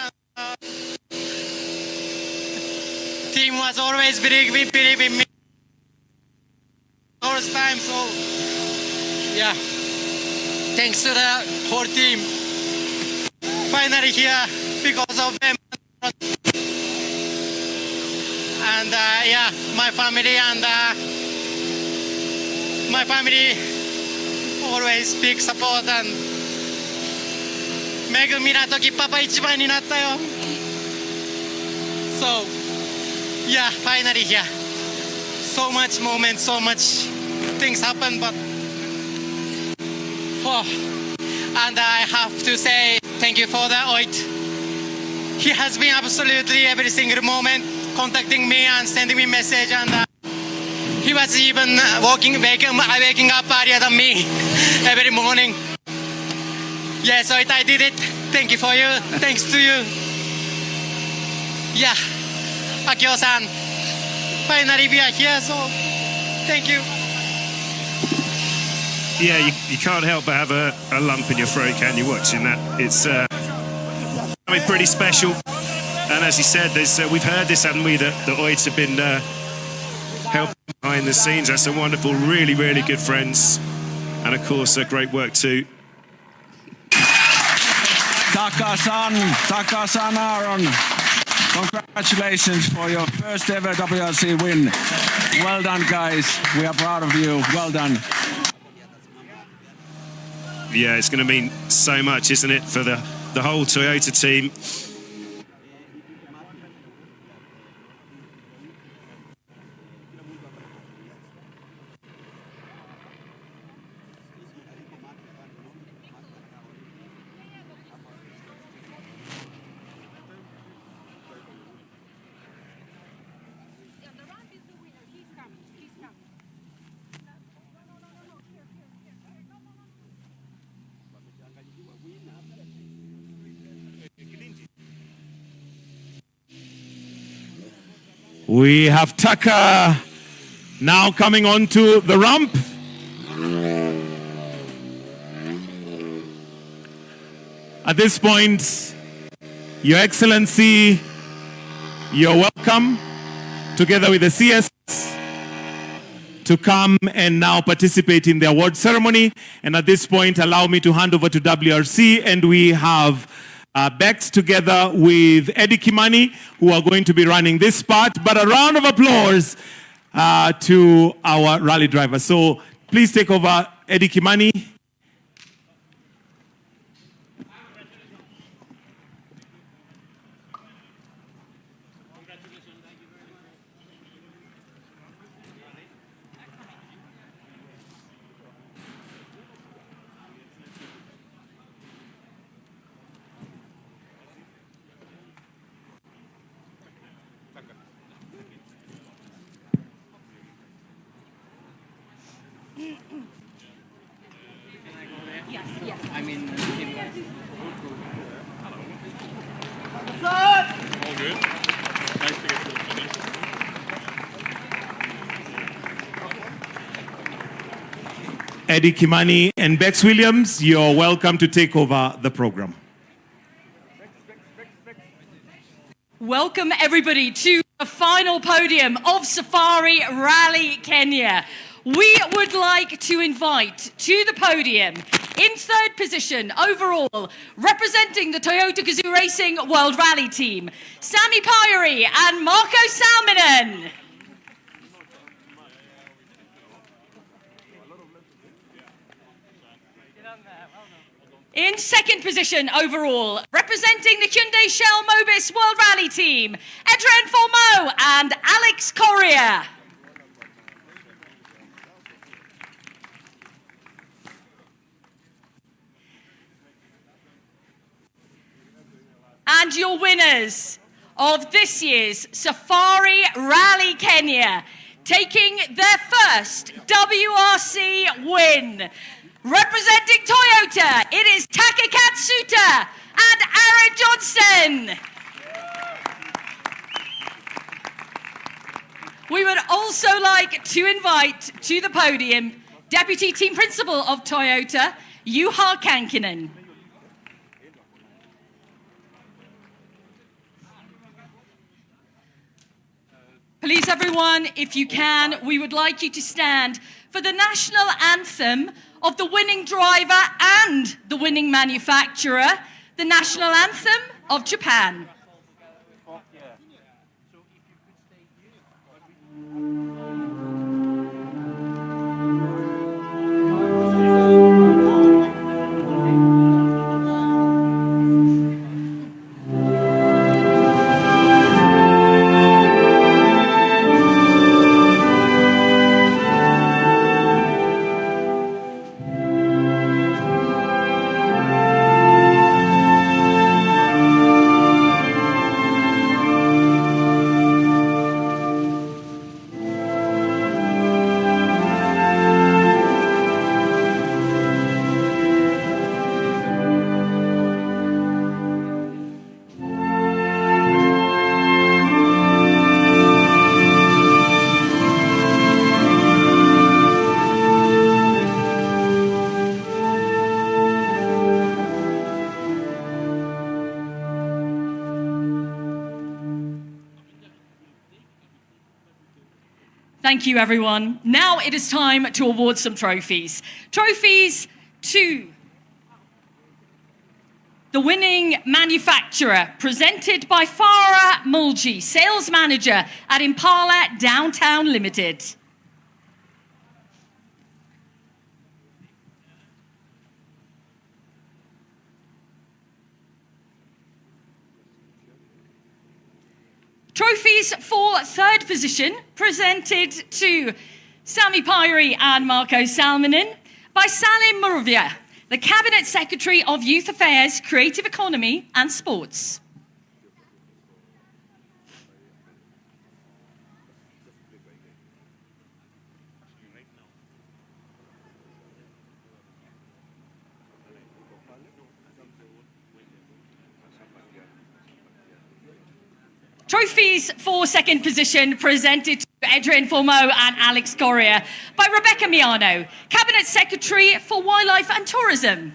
Team was always believe in me first time, so yeah, thanks to the whole team. Finally here because of them, and yeah, my family always big support, and Megu Minatoki Papa ichiban ni natta yo. So yeah, finally here. So much moments, so much things happen, but oh, and I have to say thank you for the Oit. He has been absolutely every single moment contacting me and sending me message, and He was even waking up earlier than me every morning. Yeah, so I did it. Thank you for you. Thanks to you. Yeah, Akio-san. Finally we are here, so thank you. Yeah, you can't help but have a lump in your throat, can you, watching that? It's pretty special. And as he said, we've heard this, haven't we, that the Oids have been helping behind the scenes. That's some wonderful, really, really good friends. And of course, great work too. Taka-san Aaron, congratulations for your first ever WRC win. Well done, guys. We are proud of you. Well done. Yeah, it's going to mean so much, isn't it, for the whole Toyota team. We have Taka now coming onto the ramp. At this point, Your Excellency, you're welcome, together with the CS, to come and now participate in the award ceremony. And at this point, allow me to hand over to WRC, and we have Bex together with Eddie Kimani, who are going to be running this part. But a round of applause to our rally driver. So please take over, Eddie Kimani. Eddie Kimani and Bex Williams, you're welcome to take over the program. Welcome everybody to the final podium of Safari Rally Kenya. We would like to invite to the podium, in third position overall, representing the Toyota Gazoo Racing World Rally Team, Sami Pyrie and Marko Salminen. In second position overall, representing the Hyundai Shell Mobis World Rally Team, Adrian Formeau and Alex Correa. And your winners of this year's Safari Rally Kenya, taking their first WRC win. Representing Toyota, it is Take Katsuta and Aaron Johnson. We would also like to invite to the podium Deputy Team Principal of Toyota, Juha Kankinen. Please everyone, if you can, we would like you to stand for the national anthem of the winning driver and the winning manufacturer, the national anthem of Japan. Thank you, everyone. Now it is time to award some trophies. Trophies to the winning manufacturer, presented by Farah Mulji, Sales Manager at Impala Downtown Limited. Trophies for third position, presented to Sami Pyri and Marco Salminen by Salim Muravia, the Cabinet Secretary of Youth Affairs, Creative Economy and Sports. Trophies for second position, presented to Adrian Formo and Alex Correa by Rebecca Miano, Cabinet Secretary for Wildlife and Tourism.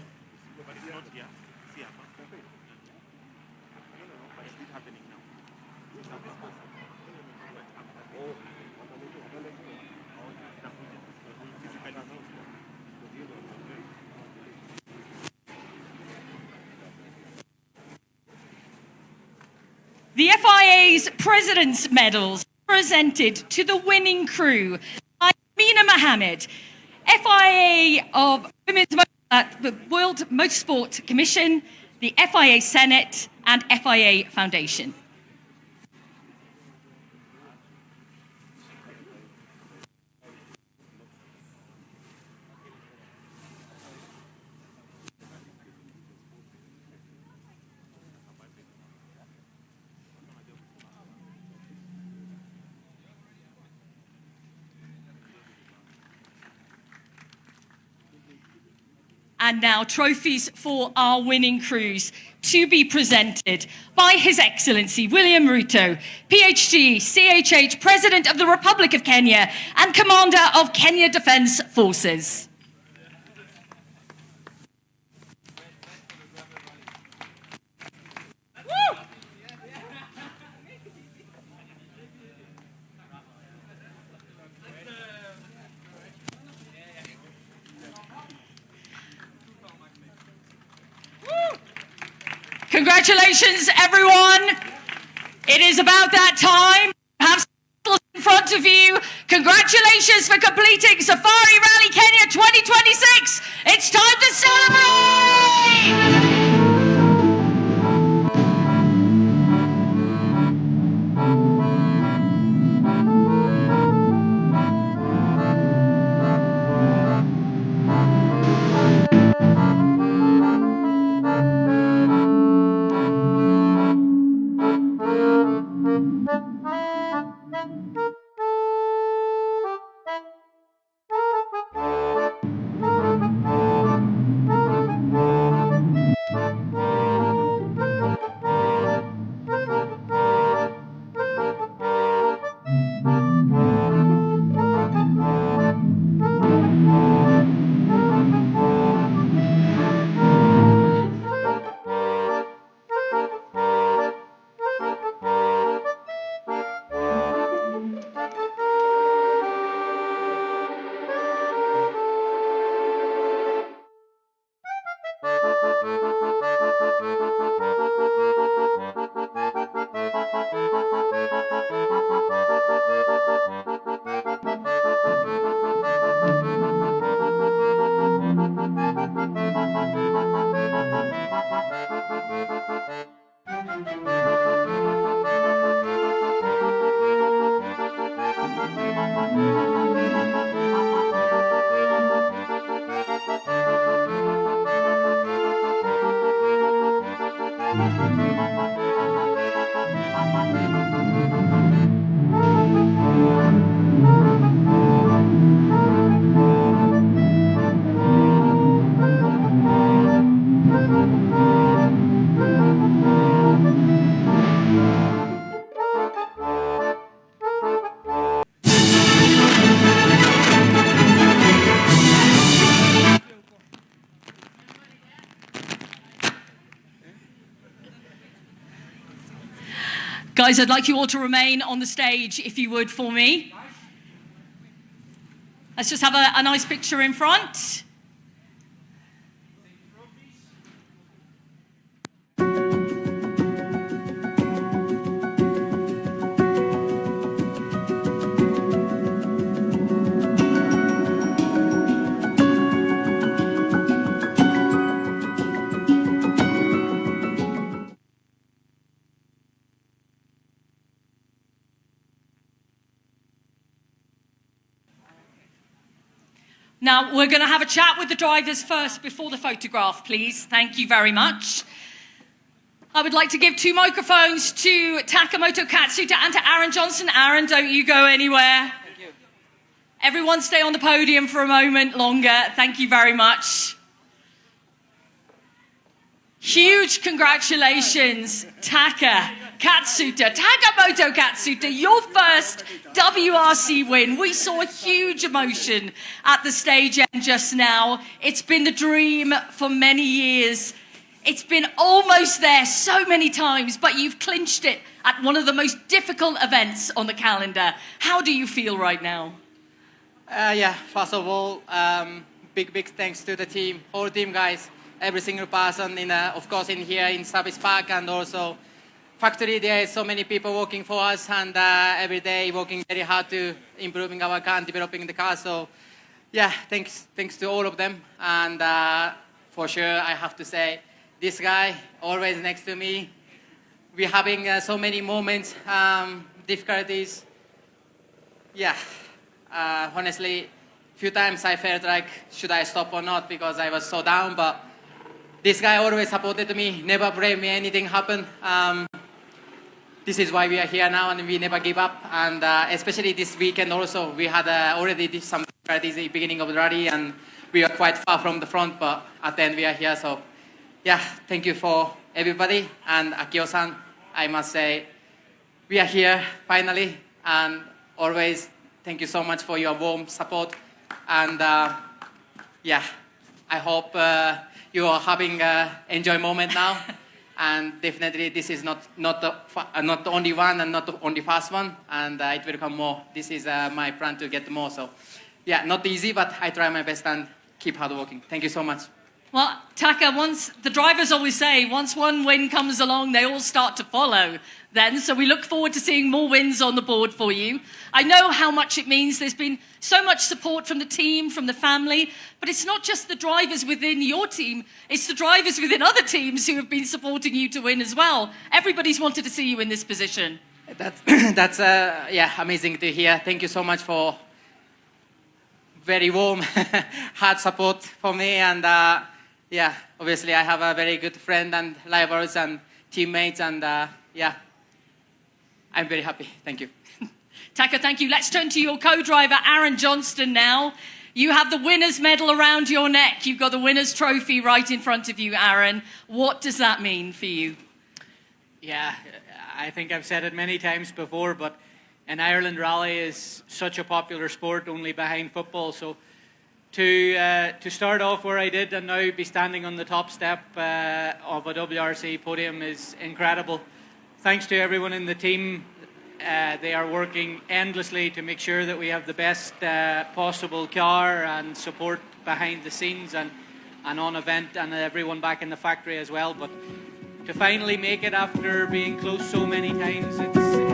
The FIA's President's Medals, presented to the winning crew by Mina Mohammed, FIA of the World Motorsport Commission, the FIA Senate, and FIA Foundation. And now trophies for our winning crews, to be presented by His Excellency William Ruto, PhD, CHH, President of the Republic of Kenya and Commander of Kenya Defence Forces. Congratulations, everyone. It is about that time. Have some in front of you. Congratulations for completing Safari Rally Kenya 2026. It's time to celebrate! Guys, I'd like you all to remain on the stage, if you would, for me. Let's just have a nice picture in front. Now, we're going to have a chat with the drivers first before the photograph, please. Thank you very much. I would like to give 2 microphones to Takamoto Katsuta and to Aaron Johnson. Aaron, don't you go anywhere. Thank you. Everyone stay on the podium for a moment longer. Thank you very much. Huge congratulations, Takamoto Katsuta, your first WRC win. We saw a huge emotion at the stage end just now. It's been the dream for many years. It's been almost there so many times, but you've clinched it at one of the most difficult events on the calendar. How do you feel right now? Yeah, first of all, big thanks to the team, whole team, guys. Every single person, of course, in here in Service Park and also factory. There is so many people working for us and every day working very hard to improving our car and developing the car. So, yeah, thanks to all of them. And for sure, I have to say, this guy always next to me. We're having so many moments, difficulties. Yeah, honestly, few times I felt like, should I stop or not, because I was so down, but this guy always supported me, never blamed me, anything happened. This is why we are here now and we never give up. And especially this weekend also, we had already did some difficulties at the beginning of the rally and we are quite far from the front, but at the end we are here. So yeah, thank you for everybody. And Akio-san, I must say, we are here finally. And always thank you so much for your warm support. And yeah, I hope you are having an enjoy moment now. And definitely this is not the only one and not the only fast one. And it will come more. This is my plan to get more. So yeah, not easy, but I try my best and keep hard working. Thank you so much. Well, Taka, the drivers always say, once one win comes along, they all start to follow then. So we look forward to seeing more wins on the board for you. I know how much it means. There's been so much support from the team, from the family, but it's not just the drivers within your team, it's the drivers within other teams who have been supporting you to win as well. Everybody's wanted to see you in this position. That's yeah, amazing to hear. Thank you so much for very warm, hard support for me. And yeah, obviously I have a very good friend and rivals and teammates, and yeah, I'm very happy. Thank you. Taka, thank you. Let's turn to your co-driver, Aaron Johnston, now. You have the winner's medal around your neck. You've got the winner's trophy right in front of you, Aaron. What does that mean for you? Yeah, I think I've said it many times before, but an Ireland rally is such a popular sport, only behind football. So to start off where I did and now be standing on the top step of a WRC podium is incredible. Thanks to everyone in the team. They are working endlessly to make sure that we have the best possible car and support behind the scenes and on event, and everyone back in the factory as well. But to finally make it after being close so many times, it's